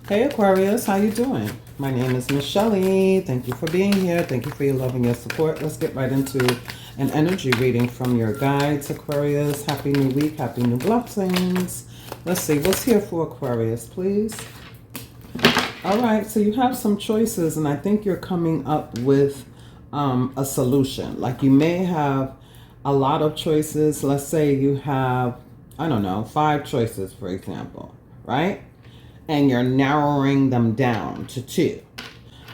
Hey Aquarius, how you doing? My name is Miss Shelley. Thank you for being here. Thank you for your love and your support. Let's get right into an energy reading from your guides, Aquarius. Happy new week, happy new blessings. Let's see, what's here for Aquarius, please? All right, so you have some choices, and I think you're coming up with a solution. Like you may have a lot of choices. Let's say you have, I don't know, 5 choices, for example, right? And you're narrowing them down to 2.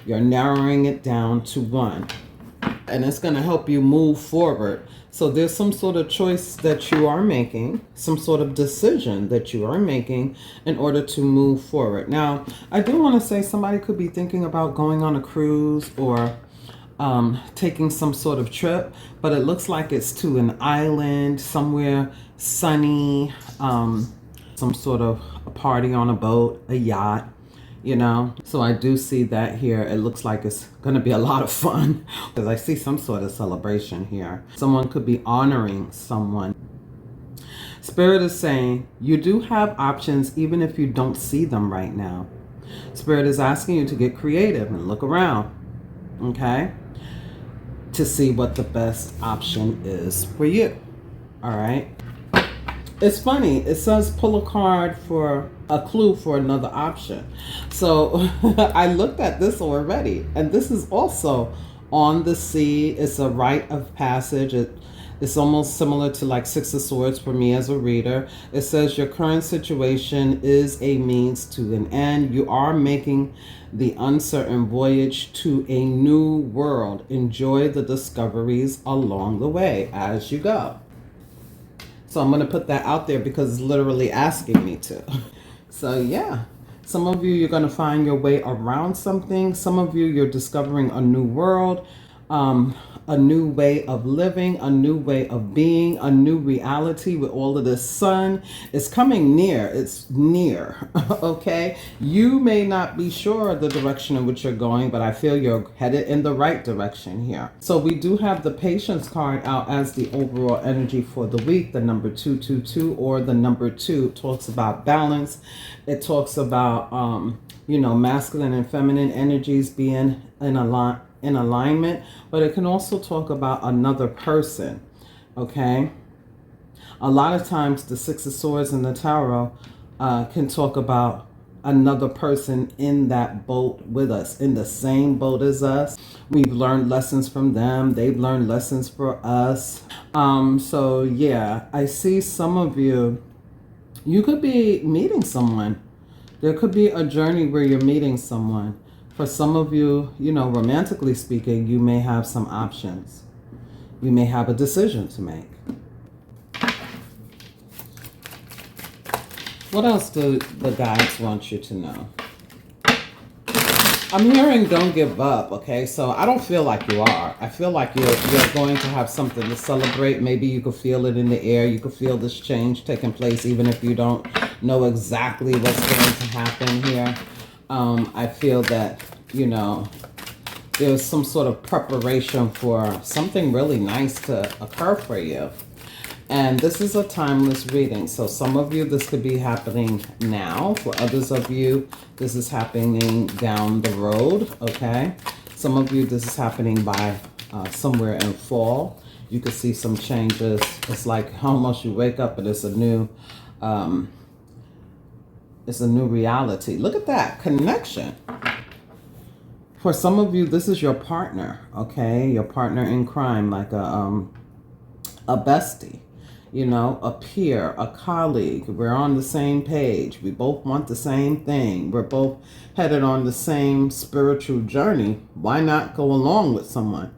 You're narrowing it down to 1. And it's going to help you move forward. So there's some sort of choice that you are making, some sort of decision that you are making in order to move forward. Now, I do want to say somebody could be thinking about going on a cruise or taking some sort of trip, but it looks like it's to an island somewhere sunny, some sort of a party on a boat, a yacht, you know. So I do see that here. It looks like it's going to be a lot of fun because I see some sort of celebration here. Someone could be honoring someone. Spirit is saying you do have options even if you don't see them right now. Spirit is asking you to get creative and look around, okay, to see what the best option is for you. All right. It's funny. It says pull a card for a clue for another option. So I looked at this already, and this is also on the sea. It's a rite of passage. It's almost similar to like 6 of Swords for me as a reader. It says your current situation is a means to an end. You are making the uncertain voyage to a new world. Enjoy the discoveries along the way as you go. So I'm going to put that out there because it's literally asking me to. So yeah, some of you, you're going to find your way around something. Some of you, you're discovering a new world, a new way of living, a new way of being, a new reality with all of this sun. It's coming near. It's near. Okay. You may not be sure of the direction in which you're going, but I feel you're headed in the right direction here. So we do have the patience card out as the overall energy for the week. The number 222 or the number 2 talks about balance. It talks about, masculine and feminine energies being in alignment, but it can also talk about another person, okay? A lot of times the 6 of Swords in the tarot can talk about another person in that boat with us, in the same boat as us. We've learned lessons from them. They've learned lessons for us. So yeah, I see some of you, you could be meeting someone. There could be a journey where you're meeting someone. For some of you, romantically speaking, you may have some options. You may have a decision to make. What else do the guides want you to know? I'm hearing don't give up, okay? So I don't feel like you are. I feel like you're going to have something to celebrate. Maybe you could feel it in the air. You could feel this change taking place even if you don't know exactly what's going to happen here. I feel that, there's some sort of preparation for something really nice to occur for you. And this is a timeless reading. So some of you, this could be happening now. For others of you, this is happening down the road, okay? Some of you, this is happening by somewhere in fall. You could see some changes. It's like almost you wake up and it's a new reality. Look at that connection. For some of you, this is your partner, okay? Your partner in crime, like a bestie, a peer, a colleague. We're on the same page. We both want the same thing. We're both headed on the same spiritual journey. Why not go along with someone?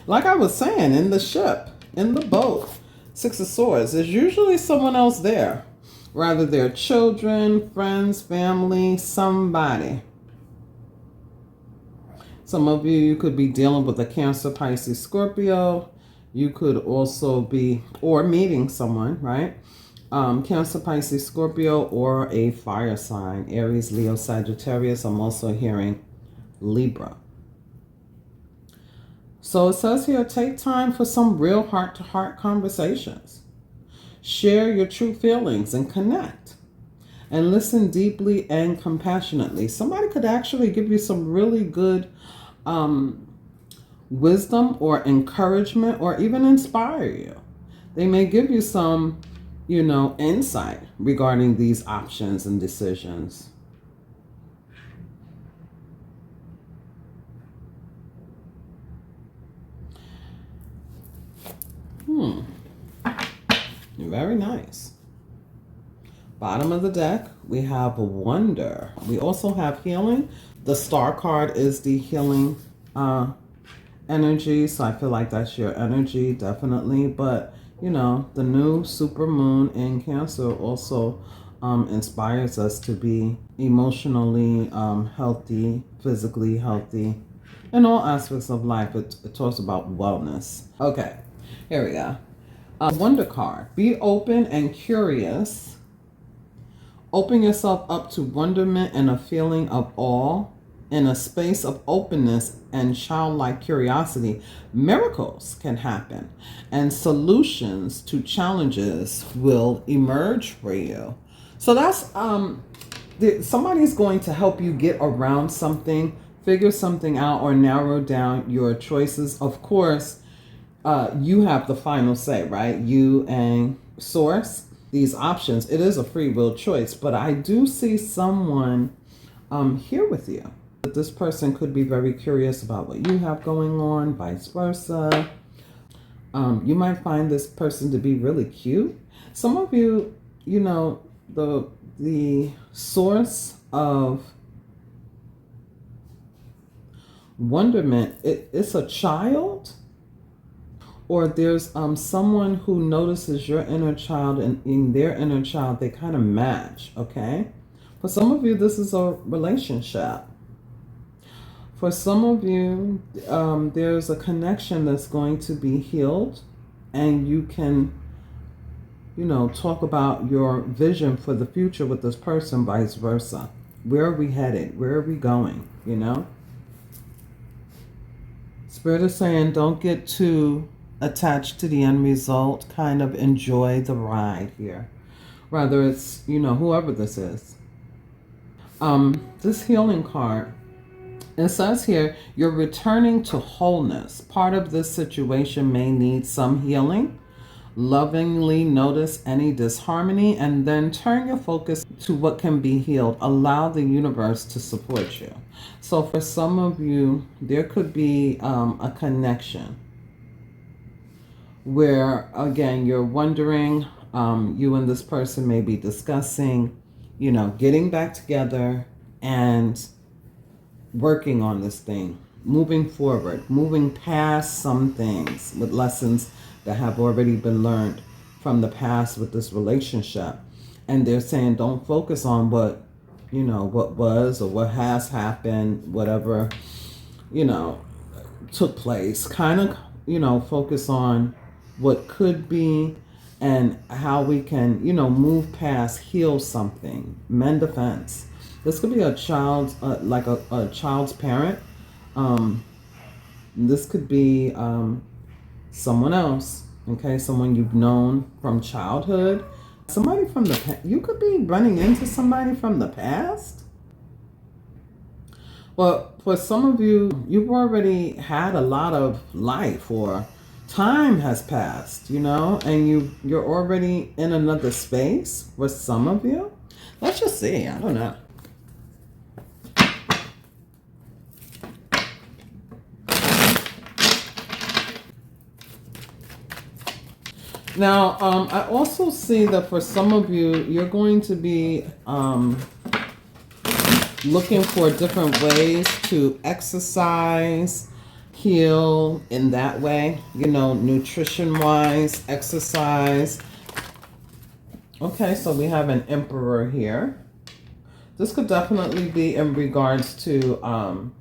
Like I was saying, in the ship, in the boat, 6 of Swords, there's usually someone else there. Rather their children, friends, family, somebody. Some of you could be dealing with a Cancer, Pisces, Scorpio. You could also be, or meeting someone, right? Cancer, Pisces, Scorpio, or a fire sign. Aries, Leo, Sagittarius. I'm also hearing Libra. So it says here, take time for some real heart-to-heart conversations. Share your true feelings and connect. and listen deeply and compassionately. Somebody could actually give you some really good wisdom or encouragement or even inspire you. They may give you some, insight regarding these options and decisions. Very nice. Bottom of the deck, we have wonder. We also have healing. The star card is the healing energy, so I feel like that's your energy, definitely. But, the new super moon in Cancer also inspires us to be emotionally healthy, physically healthy, in all aspects of life. It talks about wellness. Okay, here we go. Wonder card. Be open and curious. Open yourself up to wonderment and a feeling of awe. In a space of openness and childlike curiosity, miracles can happen and solutions to challenges will emerge for you. So that's somebody's going to help you get around something, figure something out, or narrow down your choices. Of course, you have the final say, right? You and Source, these options, it is a free will choice, but I do see someone here with you. This person could be very curious about what you have going on, vice versa. You might find this person to be really cute. Some of you, the source of wonderment, it's a child, or there's someone who notices your inner child, and in their inner child, they kind of match, okay? For some of you, this is a relationship. For some of you, there's a connection that's going to be healed, and you can, talk about your vision for the future with this person, vice versa. Where are we headed? Where are we going? Spirit is saying, don't get too attached to the end result. Kind of enjoy the ride here. Whether it's, whoever this is. This healing card, it says here, you're returning to wholeness. Part of this situation may need some healing. Lovingly notice any disharmony and then turn your focus to what can be healed. Allow the universe to support you. So for some of you, there could be a connection where, again, you're wondering, you and this person may be discussing, getting back together and working on this thing, moving forward, moving past some things with lessons that have already been learned from the past with this relationship. And they're saying, don't focus on what was or what has happened, whatever, took place. Kind of, focus on what could be and how we can, move past, heal something, mend a fence. This could be a child's, like a child's parent. This could be someone else, okay? Someone you've known from childhood. Somebody from the past. You could be running into somebody from the past. Well, for some of you, you've already had a lot of life, or time has passed, and you're already in another space for some of you. Let's just see. I don't know. Now, I also see that for some of you, you're going to be looking for different ways to exercise, heal in that way, nutrition-wise, exercise. Okay, so we have an Emperor here. This could definitely be in regards to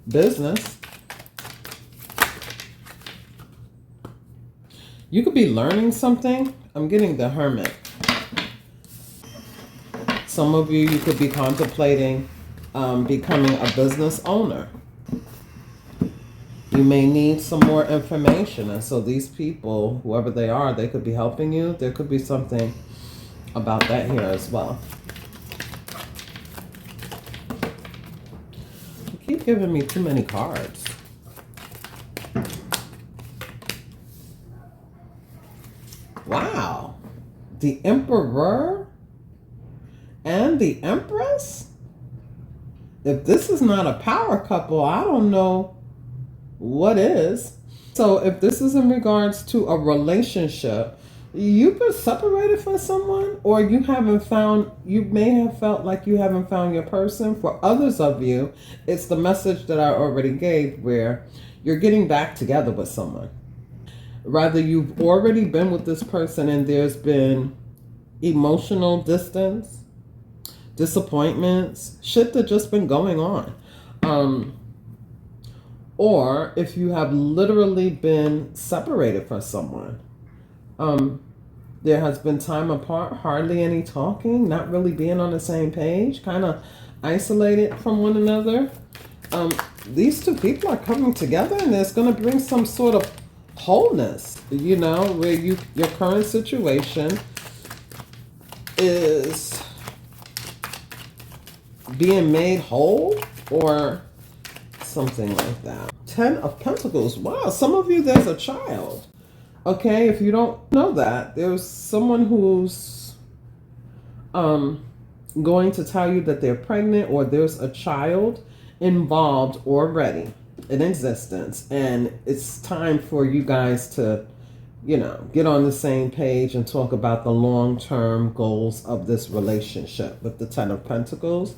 business. You could be learning something. I'm getting the Hermit. Some of you could be contemplating becoming a business owner. You may need some more information. And so these people, whoever they are, they could be helping you. There could be something about that here as well. You keep giving me too many cards. Wow. The Emperor and the Empress? If this is not a power couple, I don't know what is. So if this is in regards to a relationship, you've been separated from someone, or you may have felt like you haven't found your person. For others of you, it's the message that I already gave, where you're getting back together with someone. Rather, you've already been with this person and there's been emotional distance, disappointments, shit that just been going on. Or if you have literally been separated from someone, there has been time apart, hardly any talking, not really being on the same page, kind of isolated from one another. These two people are coming together, and it's going to bring some sort of wholeness, where your current situation is being made whole, or something like that. 10 of Pentacles. Wow, some of you, there's a child. Okay, if you don't know that, there's someone who's going to tell you that they're pregnant, or there's a child involved already in existence, and it's time for you guys to get on the same page and talk about the long-term goals of this relationship with the 10 of Pentacles.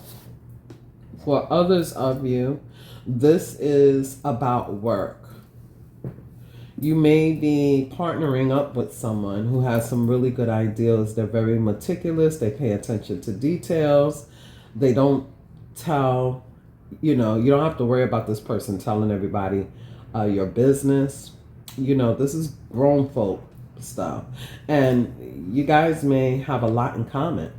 For others of you, this is about work. You may be partnering up with someone who has some really good ideas. They're very meticulous. They pay attention to details. They don't tell, you don't have to worry about this person telling everybody your business. This is grown folk stuff. And you guys may have a lot in common,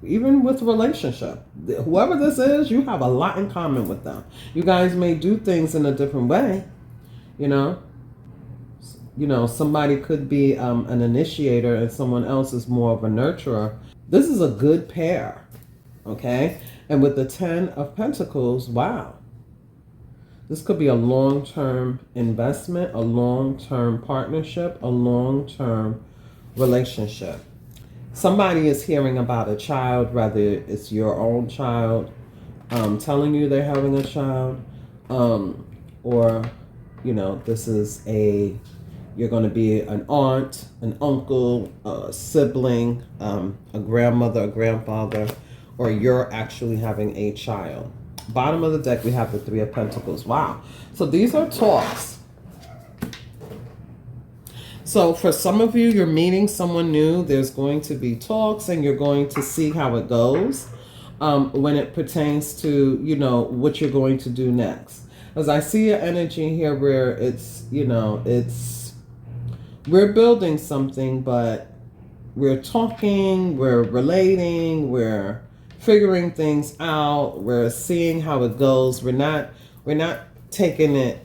even with relationship. Whoever this is, you have a lot in common with them. You guys may do things in a different way, somebody could be an initiator and someone else is more of a nurturer. This is a good pair, okay? And with the 10 of Pentacles, wow. This could be a long-term investment, a long-term partnership, a long-term relationship. Somebody is hearing about a child, whether it's your own child, telling you they're having a child, or, this is you're going to be an aunt, an uncle, a sibling, a grandmother, a grandfather, or you're actually having a child. Bottom of the deck, we have the 3 of Pentacles. Wow. So these are talks. So for some of you, you're meeting someone new. There's going to be talks, and you're going to see how it goes when it pertains to, what you're going to do next. As I see an energy here where it's, we're building something, but we're talking, we're relating, we're figuring things out, we're seeing how it goes. We're not taking it,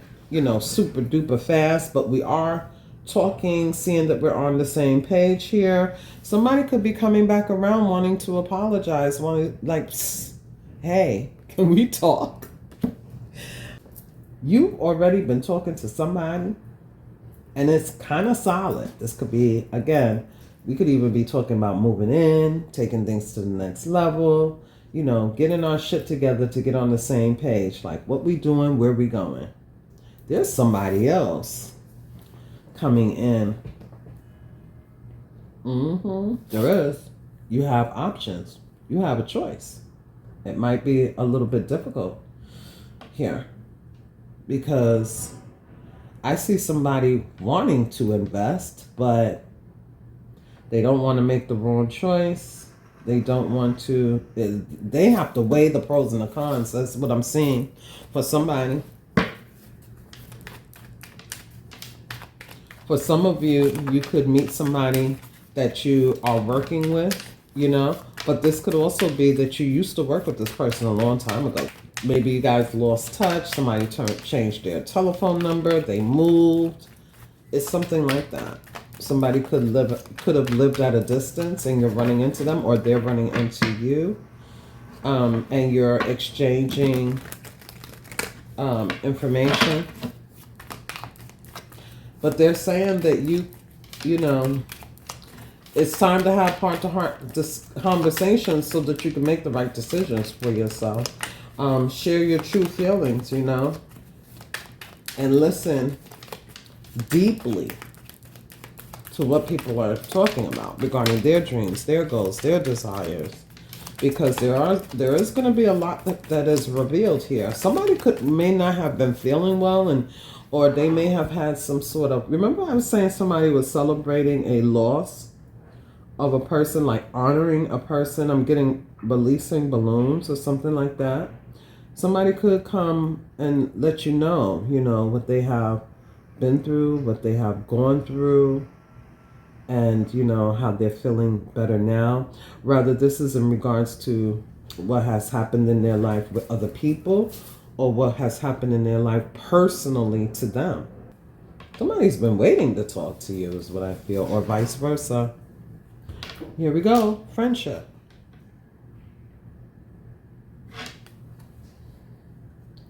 super duper fast, but we are talking, seeing that we're on the same page here. Somebody could be coming back around wanting to apologize, hey, can we talk? You've already been talking to somebody, and it's kind of solid. This could be, again, we could even be talking about moving in, taking things to the next level, getting our shit together to get on the same page. Like, what we doing, where we going? There's somebody else coming in. There is. You have options. You have a choice. It might be a little bit difficult here, because I see somebody wanting to invest, but they don't want to make the wrong choice. They don't want to, they have to weigh the pros and the cons. That's what I'm seeing for somebody. For some of you, you could meet somebody that you are working with, but this could also be that you used to work with this person a long time ago. Maybe you guys lost touch. Somebody changed their telephone number. They moved. It's something like that. Somebody could have lived at a distance, and you're running into them, or they're running into you, and you're exchanging information. But they're saying that you know, it's time to have heart-to-heart conversations so that you can make the right decisions for yourself. Share your true feelings, you know, and listen deeply to what people are talking about regarding their dreams, their goals, their desires, because there is going to be a lot that is revealed here. Somebody may not have been feeling well, or they may have had some sort of, remember I was saying somebody was celebrating a loss of a person, like honoring a person. I'm getting releasing balloons or something like that. Somebody could come and let you know, what they have been through, what they have gone through, and how they're feeling better now. Rather, this is in regards to what has happened in their life with other people, or what has happened in their life personally to them. Somebody's been waiting to talk to you is what I feel, or vice versa. Here we go. Friendship.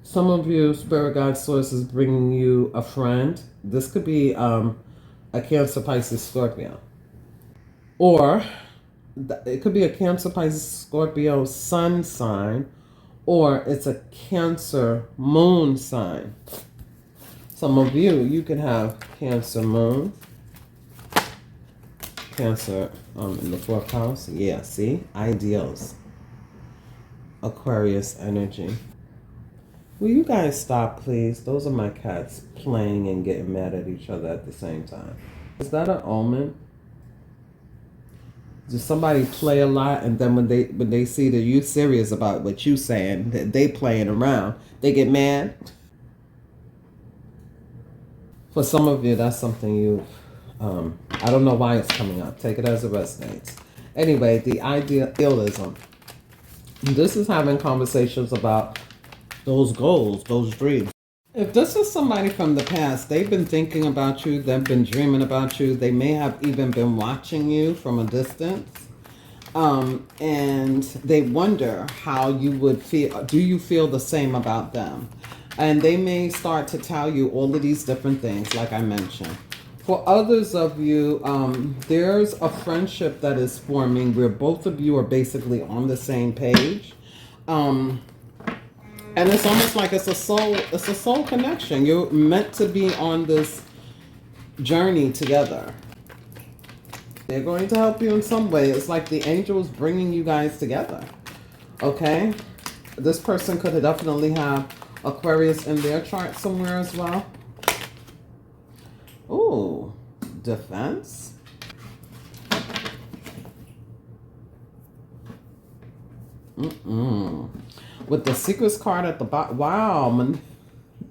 Some of you, Spirit Guide Source is bringing you a friend. This could be a Cancer, Pisces, Scorpio. Or it could be a Cancer, Pisces, Scorpio sun sign, or it's a Cancer moon sign. Some of you can have Cancer moon, Cancer in the 4th house. Yeah, see? Ideals. Aquarius energy. Will you guys stop, please? Those are my cats playing and getting mad at each other at the same time. Is that an omen? Does somebody play a lot, and then when they see that you serious about what you saying, that they playing around, they get mad? For some of you, that's something you, I don't know why it's coming up. Take it as it resonates. Anyway, the idealism. This is having conversations about those goals, those dreams. If this is somebody from the past, they've been thinking about you, they've been dreaming about you, they may have even been watching you from a distance, and they wonder how you would feel. Do you feel the same about them? And they may start to tell you all of these different things, like I mentioned. For others of you, there's a friendship that is forming where both of you are basically on the same page. And it's almost like it's a soul connection. You're meant to be on this journey together. They're going to help you in some way. It's like the angels bringing you guys together. Okay? This person could definitely have Aquarius in their chart somewhere as well. Ooh, defense. With the secrets card at the bottom. Wow.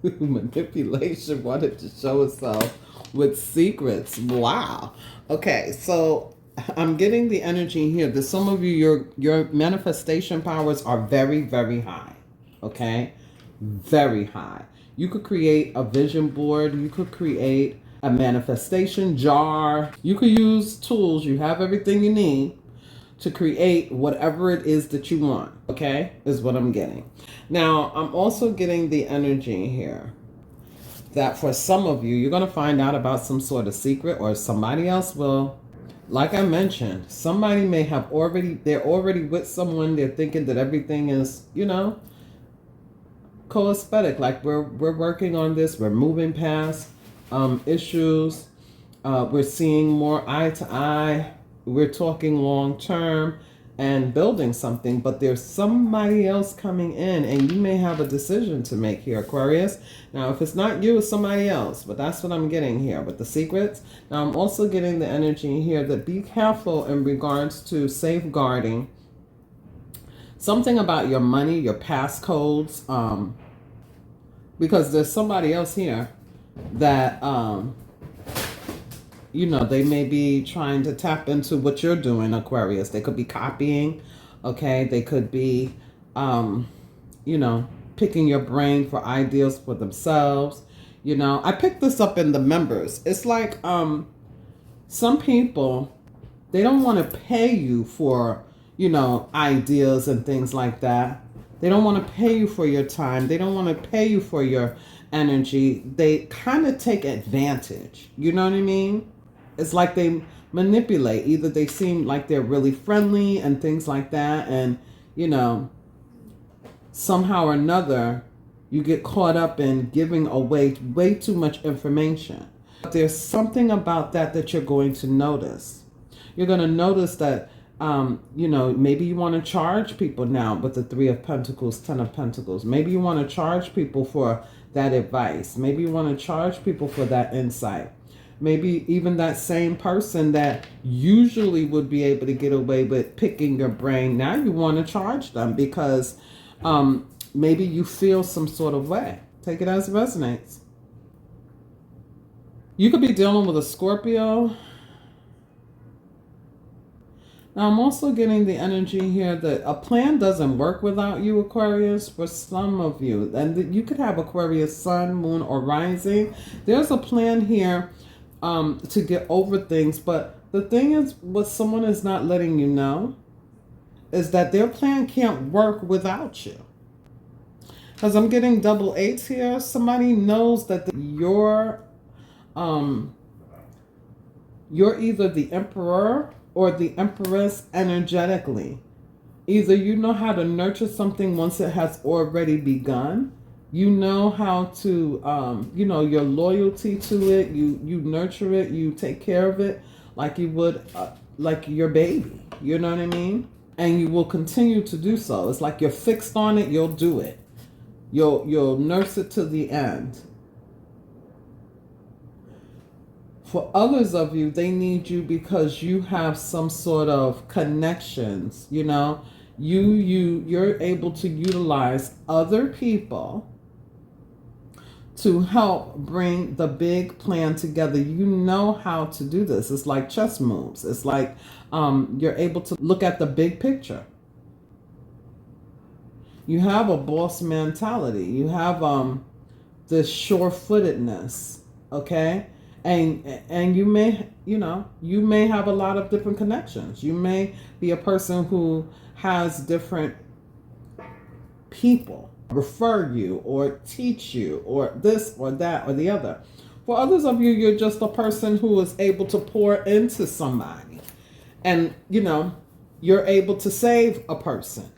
Manipulation wanted to show itself with secrets. Wow. Okay, so I'm getting the energy here that some of you, your manifestation powers are very, very high. Okay? Very high. You could create a vision board. You could create a manifestation jar. You could use tools. You have everything you need to create whatever it is that you want, okay, is what I'm getting. Now, I'm also getting the energy here that for some of you, you're going to find out about some sort of secret, or somebody else will. Like I mentioned, somebody may have they're already with someone, they're thinking that everything is, coesthetic, like we're working on this, we're moving past issues, we're seeing more eye to eye, we're talking long term and building something, but there's somebody else coming in, and you may have a decision to make here, Aquarius. Now, if it's not you, it's somebody else, but that's what I'm getting here with the secrets. Now, I'm also getting the energy here that be careful in regards to safeguarding something about your money, your passcodes, because there's somebody else here that, they may be trying to tap into what you're doing, Aquarius. They could be copying, okay? They could be, picking your brain for ideas for themselves. I picked this up in the members. It's like some people, they don't want to pay you for, ideas and things like that. They don't want to pay you for your time. They don't want to pay you for your energy. They kind of take advantage. You know what I mean? It's like they manipulate. Either they seem like they're really friendly and things like that. And, somehow or another, you get caught up in giving away way too much information. But there's something about that you're going to notice. You're going to notice that, maybe you want to charge people now with the 3 of Pentacles, 10 of Pentacles. Maybe you want to charge people for that advice. Maybe you want to charge people for that insight. Maybe even that same person that usually would be able to get away with picking your brain, now you want to charge them because maybe you feel some sort of way. Take it as it resonates. You could be dealing with a Scorpio. Now, I'm also getting the energy here that a plan doesn't work without you, Aquarius, for some of you. And you could have Aquarius sun, moon, or rising. There's a plan here to get over things. But the thing is, what someone is not letting you know is that their plan can't work without you. Because I'm getting double 8s here. Somebody knows that you're either the emperor or the empress energetically. Either you know how to nurture something once it has already begun. You know how to, your loyalty to it. You nurture it. You take care of it like you would, like your baby. You know what I mean? And you will continue to do so. It's like you're fixed on it. You'll do it. You'll nurse it to the end. For others of you, they need you because you have some sort of connections, you're able to utilize other people to help bring the big plan together. You know how to do this. It's like chess moves. It's like you're able to look at the big picture. You have a boss mentality. You have this sure-footedness, okay? And you may have a lot of different connections. You may be a person who has different people refer you or teach you or this or that or the other. For others of you, you're just a person who is able to pour into somebody. And, you're able to save a person,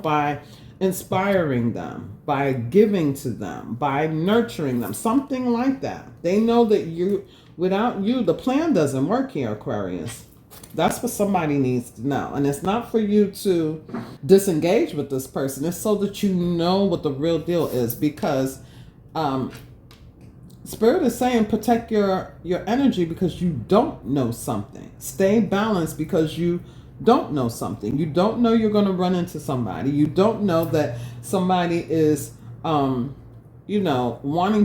by inspiring them, by giving to them, by nurturing them, something like that. They know that without you, the plan doesn't work here, Aquarius. That's what somebody needs to know. And it's not for you to disengage with this person. It's so that you know what the real deal is, because Spirit is saying protect your energy because you don't know something. Stay balanced because you don't know something. You don't know you're going to run into somebody. You don't know that somebody is, wanting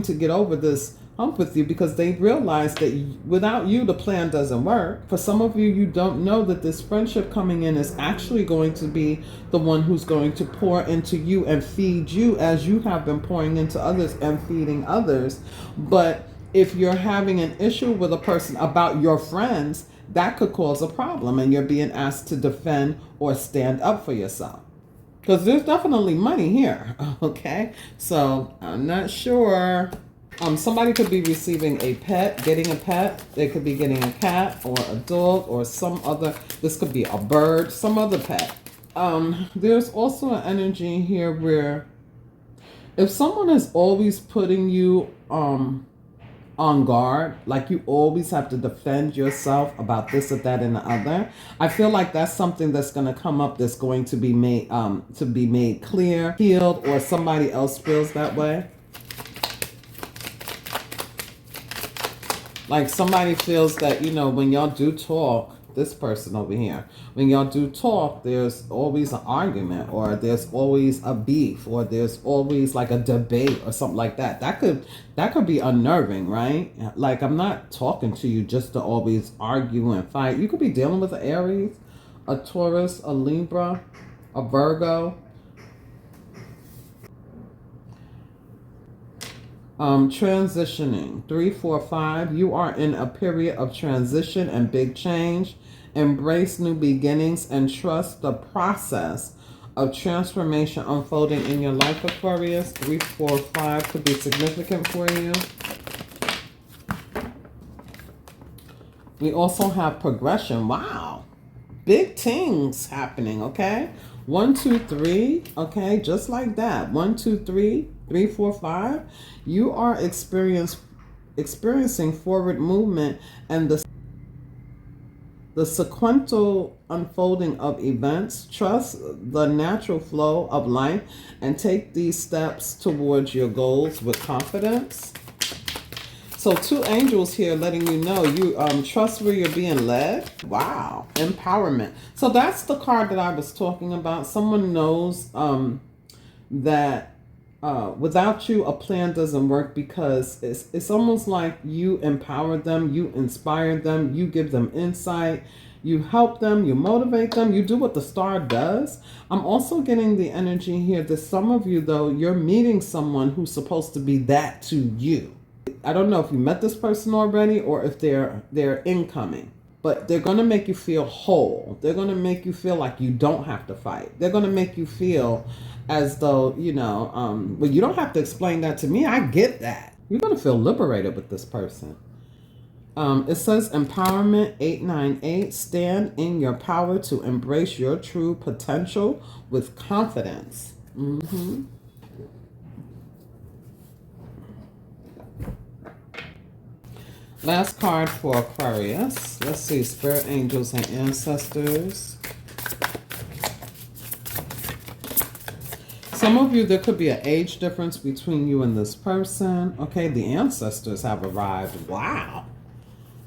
to get over this hump with you because they realize that without you, the plan doesn't work. For some of you, you don't know that this friendship coming in is actually going to be the one who's going to pour into you and feed you as you have been pouring into others and feeding others. But if you're having an issue with a person about your friends, that could cause a problem and you're being asked to defend or stand up for yourself. Because there's definitely money here, okay? So I'm not sure. Somebody could be receiving a pet, getting a pet. They could be getting a cat or a dog or some other, this could be a bird, some other pet. There's also an energy here where if someone is always putting you on guard, like you always have to defend yourself about this or that and the other, I feel like that's something that's going to come up that's going to be made clear, healed, or somebody else feels that way. Like somebody feels that, when y'all do talk, this person over here, when y'all do talk, there's always an argument or there's always a beef or there's always like a debate or something like that. That could be unnerving, right? Like I'm not talking to you just to always argue and fight. You could be dealing with an Aries, a Taurus, a Libra, a Virgo. Transitioning. 3, 4, 5. You are in a period of transition and big change. Embrace new beginnings and trust the process of transformation unfolding in your life, Aquarius. 3, 4, 5 could be significant for you. We also have progression. Wow. Big things happening, okay? 1, 2, 3, okay? Just like that. 1, 2, 3, 3, 4, 5. You are experiencing forward movement and the sequential unfolding of events. Trust the natural flow of life and take these steps towards your goals with confidence. So 2 angels here letting you know you trust where you're being led. Wow. Empowerment. So that's the card that I was talking about. Someone knows that without you, a plan doesn't work, because it's almost like you empower them, you inspire them, you give them insight, you help them, you motivate them, you do what the star does. I'm also getting the energy here that some of you, though, you're meeting someone who's supposed to be that to you. I don't know if you met this person already or if they're incoming, but they're going to make you feel whole. They're going to make you feel like you don't have to fight. They're going to make you feel as though, well, you don't have to explain that to me. I get that. You're going to feel liberated with this person. It says empowerment 898. Stand in your power to embrace your true potential with confidence. Last card for Aquarius. Let's see, spirit angels and ancestors. Some of you, there could be an age difference between you and this person. Okay, the ancestors have arrived. Wow.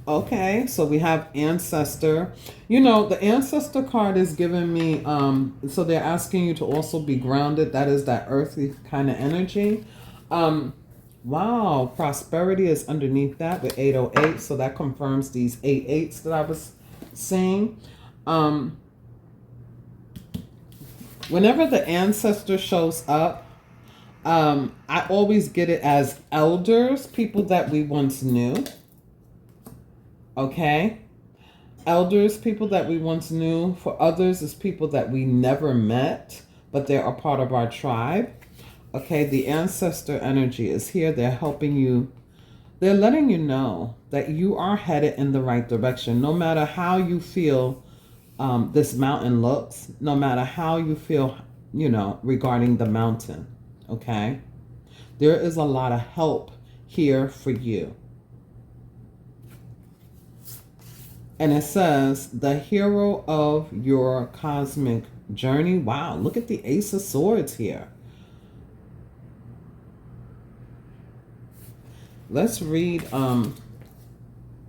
Okay, so we have ancestor. The ancestor card is giving me, so they're asking you to also be grounded. That is that earthly kind of energy. Wow, prosperity is underneath that with 808. So that confirms these 88s that I was seeing. Whenever the ancestor shows up, I always get it as elders, people that we once knew. Okay? Elders, people that we once knew. For others, it's people that we never met, but they're a part of our tribe. Okay, the ancestor energy is here. They're helping you. They're letting you know that you are headed in the right direction. No matter how you feel this mountain looks, no matter how you feel, regarding the mountain, okay? There is a lot of help here for you. And it says, the hero of your cosmic journey. Wow, look at the Ace of Swords here. Let's read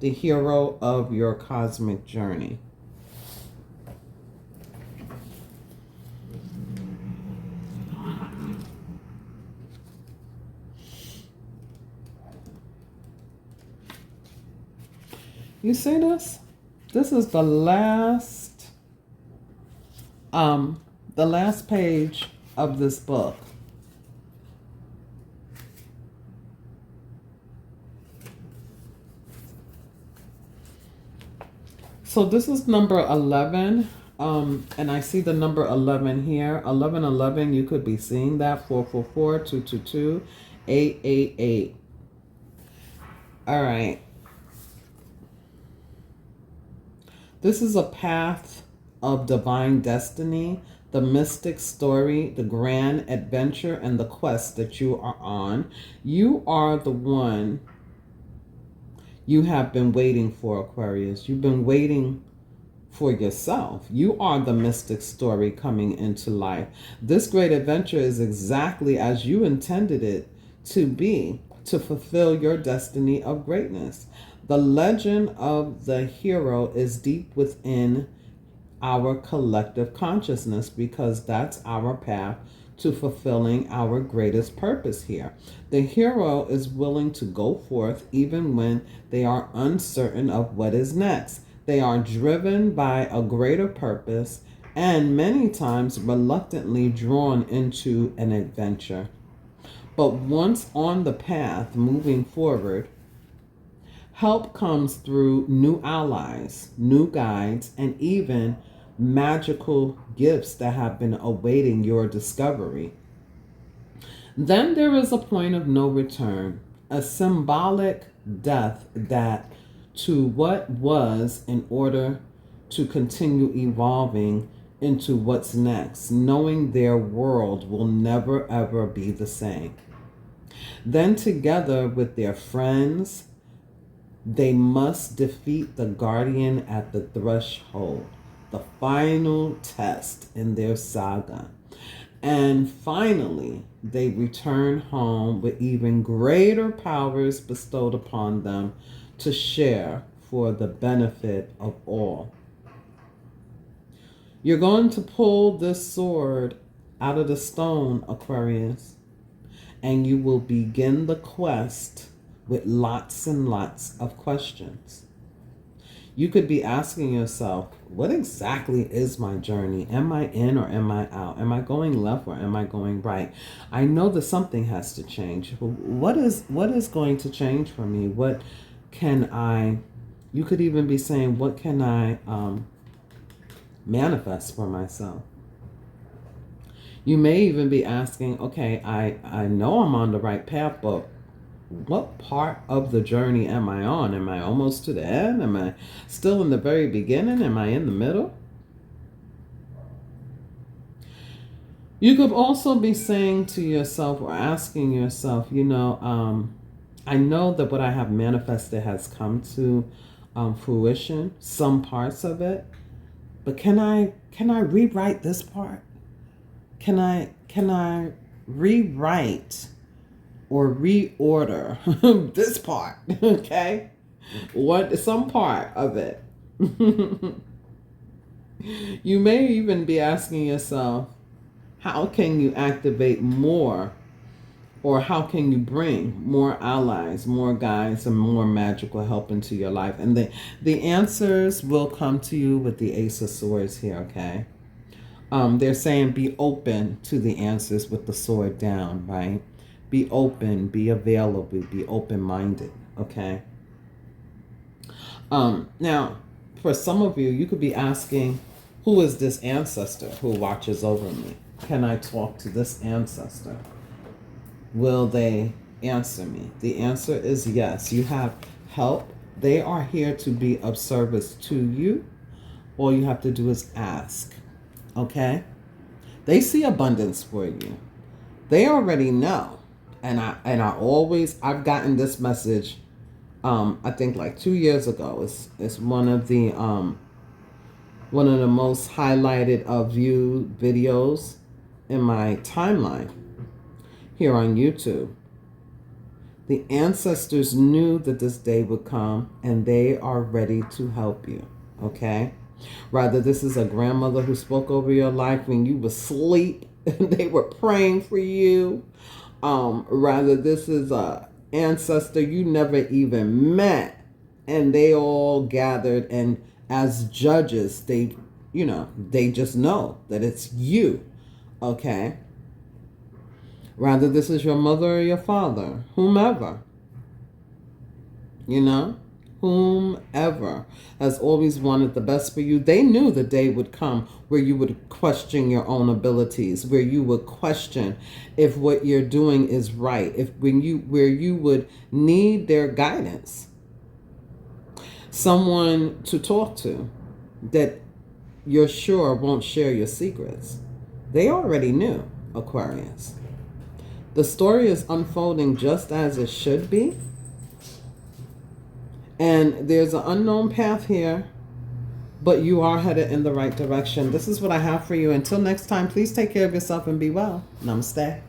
the hero of your cosmic journey. You see this? This is the last page of this book. So this is number 11, and I see the number 11 here. 1111, you could be seeing that. 444, 222, 888. All right. This is a path of divine destiny, the mystic story, the grand adventure, and the quest that you are on. You are the one you have been waiting for, Aquarius. You've been waiting for yourself. You are the mystic story coming into life. This great adventure is exactly as you intended it to be, to fulfill your destiny of greatness. The legend of the hero is deep within our collective consciousness, because that's our path to fulfilling our greatest purpose here. The hero is willing to go forth even when they are uncertain of what is next. They are driven by a greater purpose and many times reluctantly drawn into an adventure. But once on the path, moving forward, help comes through new allies, new guides, and even magical gifts that have been awaiting your discovery. Then there is a point of no return, a symbolic death that to what was in order to continue evolving into what's next, knowing their world will never ever be the same. Then, together with their friends, they must defeat the guardian at the threshold, the final test in their saga. And finally, they return home with even greater powers bestowed upon them to share for the benefit of all. You're going to pull this sword out of the stone, Aquarius, and you will begin the quest with lots and lots of questions. You could be asking yourself, what exactly is my journey? Am I in or am I out? Am I going left or am I going right? I know that something has to change. What is going to change for me? What can I, you could even be saying, what can I manifest for myself? You may even be asking, okay, I know I'm on the right path, but what part of the journey am I on? Am I almost to the end? Am I still in the very beginning? Am I in the middle? You could also be saying to yourself or asking yourself, I know that what I have manifested has come to fruition, some parts of it, but can I rewrite this part? Can I rewrite or reorder this part? Okay, some part of it. You may even be asking yourself, how can you activate more, or how can you bring more allies, more guides, and more magical help into your life? And the answers will come to you with the Ace of Swords here, okay? They're saying be open to the answers with the sword down, right? Be open, be available, be open-minded, okay? Now, for some of you, you could be asking, who is this ancestor who watches over me? Can I talk to this ancestor? Will they answer me? The answer is yes. You have help. They are here to be of service to you. All you have to do is ask, okay? They see abundance for you. They already know. And I've gotten this message, I think like 2 years ago. It's one of the most highlighted viewed videos in my timeline here on YouTube. The ancestors knew that this day would come, and they are ready to help you, okay? Rather, this is a grandmother who spoke over your life when you were asleep and they were praying for you. Rather, this is a ancestor you never even met, and they all gathered, and as judges, they just know that it's you, okay? Rather, this is your mother or your father, whomever, whomever has always wanted the best for you. They knew the day would come where you would question your own abilities, where you would question if what you're doing is right, where you would need their guidance, someone to talk to that you're sure won't share your secrets. They already knew, Aquarius. The story is unfolding just as it should be. And there's an unknown path here, but you are headed in the right direction. This is what I have for you. Until next time, please take care of yourself and be well. Namaste.